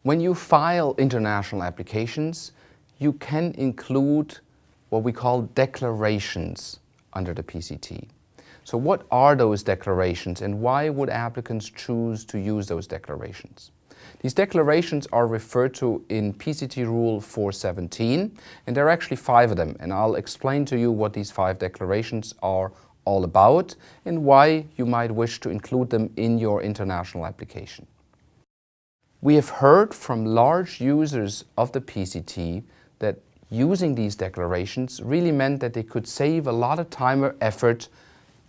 When you file international applications, you can include what we call declarations under the PCT. So what are those declarations and why would applicants choose to use those declarations? These declarations are referred to in PCT Rule 417, and there are actually 5 of them, and I'll explain to you what these 5 declarations are all about and why you might wish to include them in your international application. We have heard from large users of the PCT that using these declarations really meant that they could save a lot of time or effort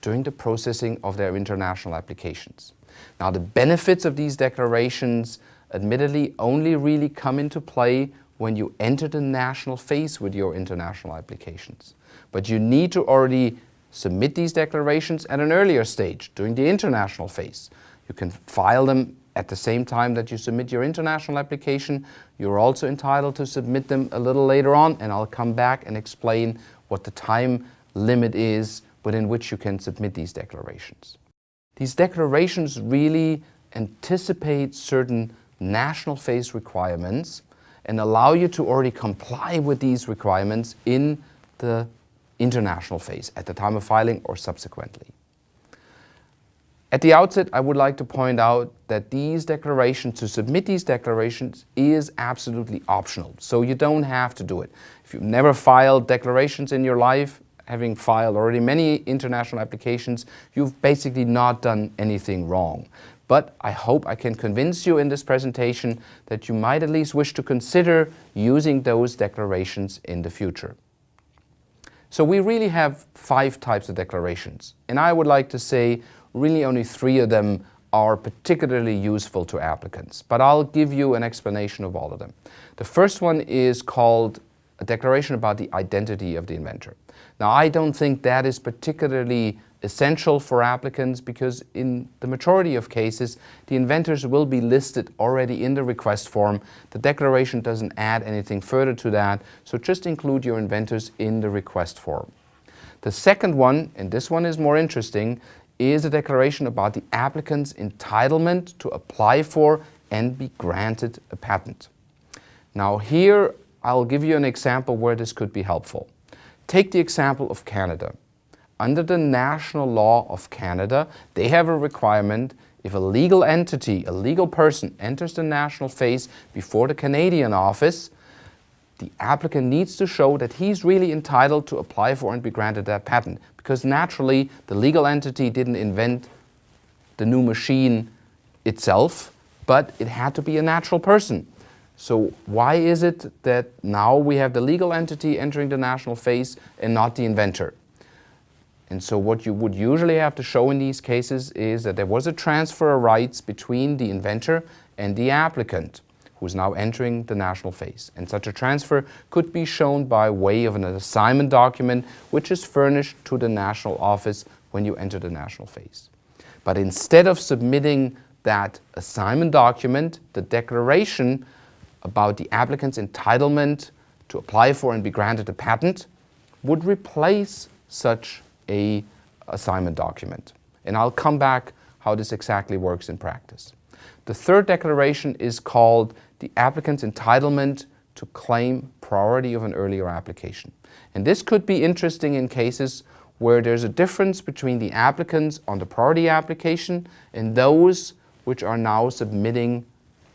during the processing of their international applications. Now, the benefits of these declarations admittedly only really come into play when you enter the national phase with your international applications. But you need to already submit these declarations at an earlier stage during the international phase. You can file them at the same time that you submit your international application. You're also entitled to submit them a little later on, and I'll come back and explain what the time limit is within which you can submit these declarations. These declarations really anticipate certain national phase requirements and allow you to already comply with these requirements in the international phase at the time of filing or subsequently. At the outset, I would like to point out that these declarations, to submit these declarations, is absolutely optional. So you don't have to do it. If you've never filed declarations in your life, having filed already many international applications, you've basically not done anything wrong. But I hope I can convince you in this presentation that you might at least wish to consider using those declarations in the future. So we really have 5 types of declarations, and I would like to say really only 3 of them are particularly useful to applicants, but I'll give you an explanation of all of them. The first one is called a declaration about the identity of the inventor. Now, I don't think that is particularly essential for applicants because in the majority of cases, the inventors will be listed already in the request form. The declaration doesn't add anything further to that, so just include your inventors in the request form. The second one, and this one is more interesting, is a declaration about the applicant's entitlement to apply for and be granted a patent. Now here, I'll give you an example where this could be helpful. Take the example of Canada. Under the national law of Canada, they have a requirement if a legal entity, a legal person, enters the national phase before the Canadian office, the applicant needs to show that he's really entitled to apply for and be granted that patent, because naturally the legal entity didn't invent the new machine itself, but it had to be a natural person. So why is it that now we have the legal entity entering the national phase and not the inventor? And so what you would usually have to show in these cases is that there was a transfer of rights between the inventor and the applicant, who's now entering the national phase. And such a transfer could be shown by way of an assignment document, which is furnished to the national office when you enter the national phase. But instead of submitting that assignment document, the declaration about the applicant's entitlement to apply for and be granted a patent would replace such a assignment document. And I'll come back how this exactly works in practice. The third declaration is called the applicant's entitlement to claim priority of an earlier application. And this could be interesting in cases where there's a difference between the applicants on the priority application and those which are now submitting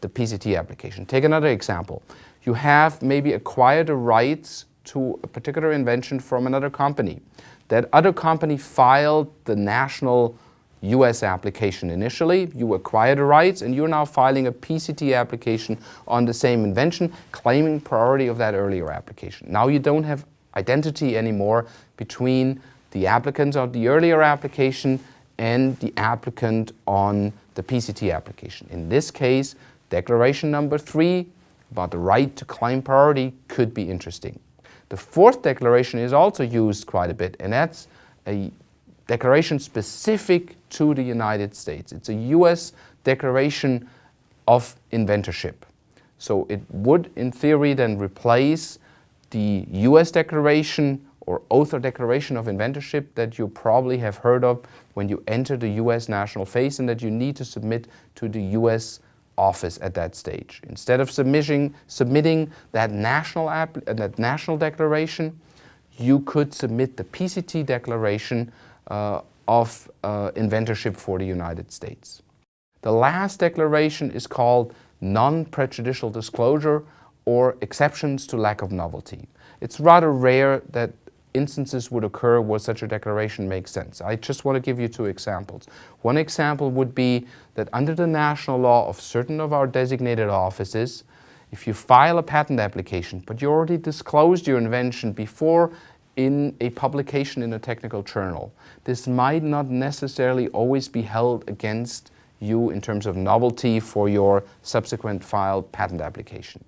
the PCT application. Take another example. You have maybe acquired the rights to a particular invention from another company. That other company filed the national US application initially, you acquired the rights, and you're now filing a PCT application on the same invention, claiming priority of that earlier application. Now you don't have identity anymore between the applicants of the earlier application and the applicant on the PCT application. In this case, declaration number 3 about the right to claim priority could be interesting. The fourth declaration is also used quite a bit, and that's a declaration specific to the United States. It's a US declaration of inventorship. So it would, in theory, then replace the US declaration or oath or declaration of inventorship that you probably have heard of when you enter the US national phase and that you need to submit to the US office at that stage. Instead of submitting that national declaration, you could submit the PCT declaration of inventorship for the United States. The last declaration is called non-prejudicial disclosure or exceptions to lack of novelty. It's rather rare that instances would occur where such a declaration makes sense. I just want to give you two examples. One example would be that under the national law of certain of our designated offices, if you file a patent application, but you already disclosed your invention before in a publication in a technical journal, this might not necessarily always be held against you in terms of novelty for your subsequent filed patent application.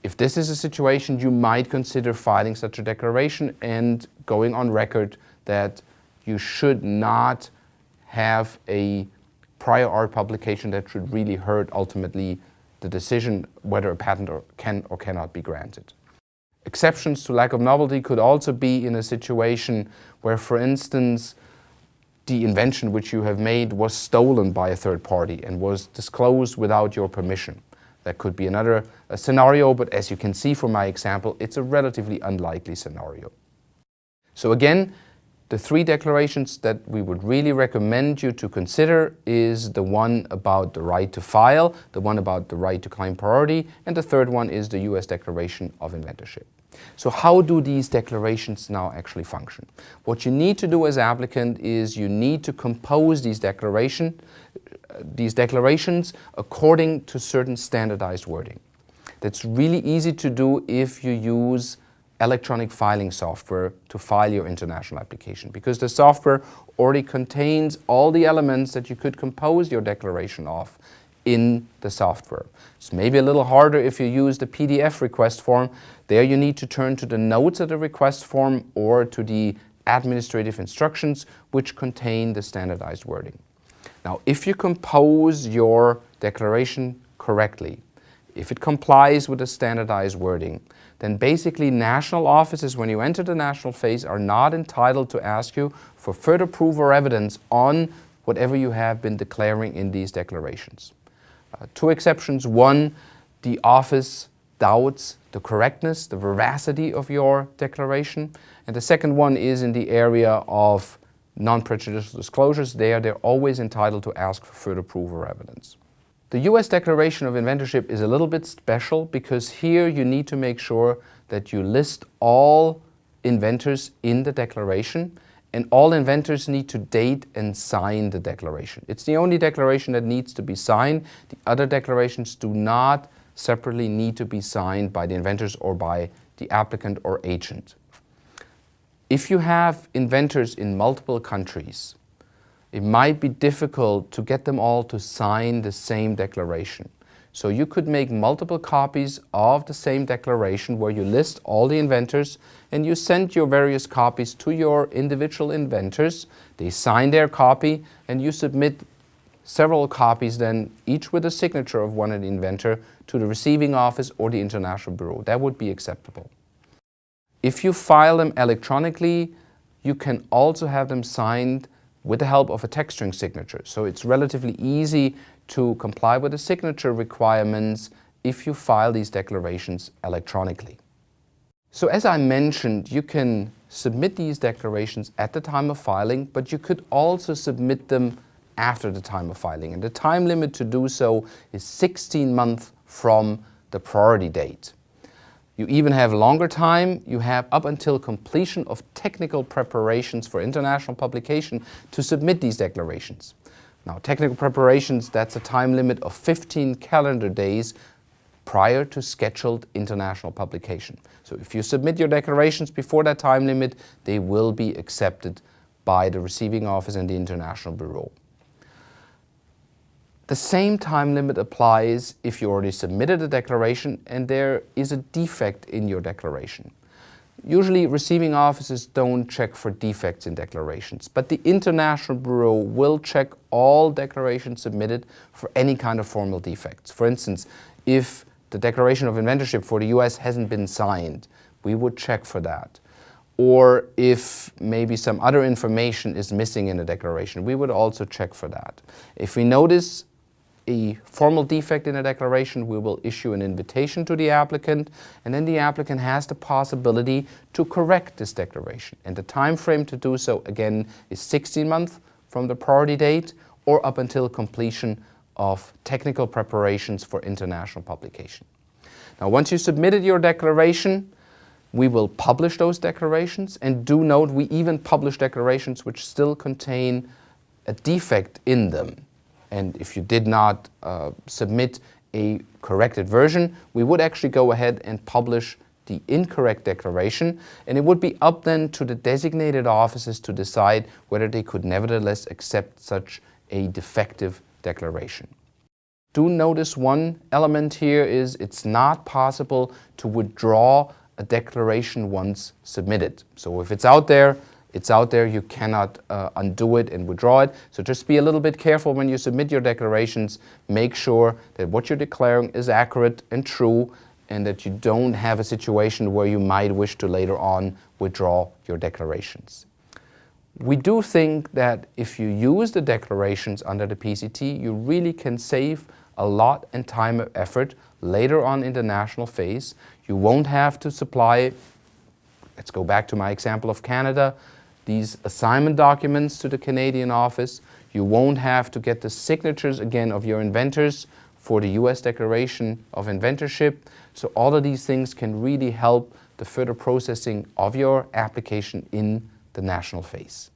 If this is a situation, you might consider filing such a declaration and going on record that you should not have a prior art publication that should really hurt ultimately the decision whether a patent can or cannot be granted. Exceptions to lack of novelty could also be in a situation where, for instance, the invention which you have made was stolen by a third party and was disclosed without your permission. That could be another scenario, but as you can see from my example, it's a relatively unlikely scenario. So again, the three declarations that we would really recommend you to consider is the one about the right to file, the one about the right to claim priority, and the third one is the US Declaration of Inventorship. So how do these declarations now actually function? What you need to do as applicant is you need to compose these declarations according to certain standardized wording. That's really easy to do if you use electronic filing software to file your international application, because the software already contains all the elements that you could compose your declaration of in the software. It's maybe a little harder if you use the PDF request form. There you need to turn to the notes of the request form or to the administrative instructions which contain the standardized wording. Now, if you compose your declaration correctly, if it complies with the standardized wording, then basically national offices, when you enter the national phase, are not entitled to ask you for further proof or evidence on whatever you have been declaring in these declarations. Two exceptions. One, the office doubts the correctness, the veracity of your declaration. And the second one is in the area of non-prejudicial disclosures. They're always entitled to ask for further proof or evidence. The US Declaration of Inventorship is a little bit special because here you need to make sure that you list all inventors in the declaration, and all inventors need to date and sign the declaration. It's the only declaration that needs to be signed. The other declarations do not separately need to be signed by the inventors or by the applicant or agent. If you have inventors in multiple countries, it might be difficult to get them all to sign the same declaration. So you could make multiple copies of the same declaration where you list all the inventors and you send your various copies to your individual inventors. They sign their copy and you submit several copies then, each with a signature of one of the inventor, to the receiving office or the international bureau. That would be acceptable. If you file them electronically, you can also have them signed with the help of a text string signature. So it's relatively easy to comply with the signature requirements if you file these declarations electronically. So as I mentioned, you can submit these declarations at the time of filing, but you could also submit them after the time of filing. And the time limit to do so is 16 months from the priority date. You even have longer time. You have up until completion of technical preparations for international publication to submit these declarations. Now, technical preparations, that's a time limit of 15 calendar days prior to scheduled international publication. So if you submit your declarations before that time limit, they will be accepted by the receiving office and the international bureau. The same time limit applies if you already submitted a declaration and there is a defect in your declaration. Usually receiving offices don't check for defects in declarations, but the International Bureau will check all declarations submitted for any kind of formal defects. For instance, if the Declaration of Inventorship for the US hasn't been signed, we would check for that. Or if maybe some other information is missing in the declaration, we would also check for that. If we notice a formal defect in a declaration, we will issue an invitation to the applicant, and then the applicant has the possibility to correct this declaration. And the time frame to do so, again, is 16 months from the priority date or up until completion of technical preparations for international publication. Now, once you submitted your declaration, we will publish those declarations, and do note we even publish declarations which still contain a defect in them. And if you did not submit a corrected version, we would actually go ahead and publish the incorrect declaration, and it would be up then to the designated offices to decide whether they could nevertheless accept such a defective declaration. Do notice one element here is it's not possible to withdraw a declaration once submitted. So if it's out there, you cannot undo it and withdraw it. So just be a little bit careful when you submit your declarations. Make sure that what you're declaring is accurate and true, and that you don't have a situation where you might wish to later on withdraw your declarations. We do think that if you use the declarations under the PCT, you really can save a lot in time and effort later on in the national phase. You won't have to supply, let's go back to my example of Canada, these assignment documents to the Canadian office. You won't have to get the signatures again of your inventors for the US Declaration of Inventorship. So all of these things can really help the further processing of your application in the national phase.